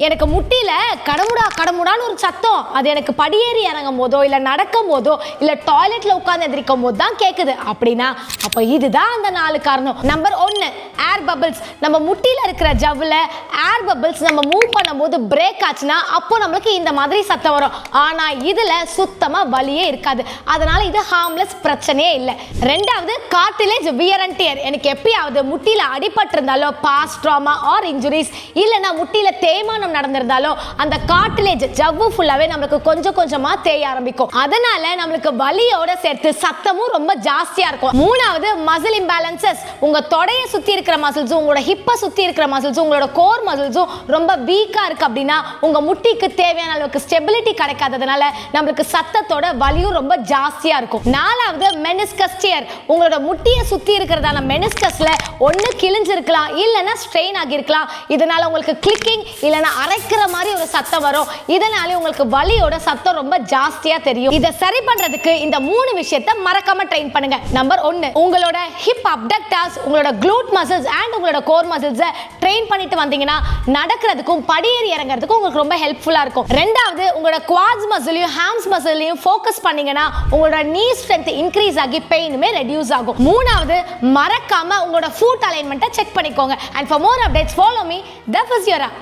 எனக்கு முட்டியில கடமுடா கடமுடான்னு ஒரு சத்தம். அது எனக்கு படியேறி இறங்கும் போதோ இல்ல நடக்கும் போதோ இல்ல டாய்லெட்ல உட்கார்ந்து எந்திரிக்கும் போது தான் கேக்குது அப்படின்னா அப்ப இதுதான் அந்த 4 காரணம். நம்பர் 1 ஏர் பபிள்ஸ். நம்ம முட்டியில இருக்கிற ஜவ்வுல ஏர் பபிள்ஸ் நம்ம மூவ் பண்ணும்போது பிரேக் ஆச்சுன்னா அப்போ நம்மளுக்கு இந்த மாதிரி சத்தம் வரும். ஆனா இதுல சுத்தமா வலியே இருக்காது. அதனால இது ஹார்ம்லெஸ் பிரச்சனையே இல்லை. ரெண்டாவது கார்டிலேஜ் வியர் அண்ட் டியர். எனக்கு எப்பயாவது முட்டியில அடிபட்டிருந்தாலோ பாஸ்ட் ட்ராமா ஆர் இன்ஜுரிஸ் இல்லைன்னா முட்டியில தேய்மானம் நடந்திருந்தாலோ அந்த கார்டிலேஜ் ஜவ்வு ஃபுல்லாவே நமக்கு கொஞ்சம் கொஞ்சமா தேய ஆரம்பிக்கும். அதனால நமக்கு வலியோட சேர்த்து சத்தமும் ரொம்ப ஜாஸ்தியா இருக்கும். மூணாவது மசில் இம்பேலன்சஸ். உங்க தொடைய சுத்தி இருக்கிற மசில்ஸும் உங்களோட ஹிப்பை சுத்தி இருக்கிற மசில்ஸும் உங்களோட கோர் மசில்ஸும் ரொம்ப வீக்கா இருக்கு அப்படின்னா உங்க முட்டிக்கு தேவையான அளவுக்கு ஸ்டெபிலிட்டி கிடைக்காததுனால நமக்கு சத்தத்தோட வலியும் ரொம்ப ஜாஸ்தியா இருக்கும். நாலாவது மெனிஸ்கஸ் டியர். உங்களோட முட்டியை சுத்தி இருக்கிறதான மெனிஸ்கஸ்ல ஒன்னு கிழிஞ்சிருக்கலாம் இல்லைன்னா ஸ்ட்ரெயின் ஆகியிருக்கலாம். இதனால உங்களுக்கு கிளிக்கிங் இல்லைன்னா அரைக்கிற மாதிரி ஒரு சத்தம் வரும். இதனால உங்களுக்கு வலியோட சத்தம் ரொம்ப ஜாஸ்தியா தெரியும். இதை சரி பண்றதுக்கு இந்த 3 விஷயத்தை மறக்காம ட்ரெயின் பண்ணுங்க. நம்பர் 1 உங்களோட ஹிப் அப்டக்டர்ஸ் உங்களோட க்ளூட் மசில்ஸ் அண்ட் உங்களோட கோர் மசில்ஸை ட்ரெயின் பண்ணிட்டு வந்தீங்கன்னா நடக்கிறதுக்கும் படியேறி இறங்குறதுக்கும் உங்களுக்கு ரொம்ப ஹெல்ப்ஃபுல்லா இருக்கும். ரெண்டாவது உங்களோட குவாட்ஸ் மசிலையும் ஹாம்ஸ் மசிலையும் ஃபோக்கஸ் பண்ணீங்கன்னா உங்களோட நீ ஸ்ட்ரென்த் இன்க்ரீஸ் ஆகி பெயினுமே ரெடியூஸ் ஆகும். மூணாவது மறக்காம உங்களோட ஃபுட் அலைன்மெண்ட்டை செக் பண்ணிக்கோங்க. And for more updates follow me the ஃபிசியோரா.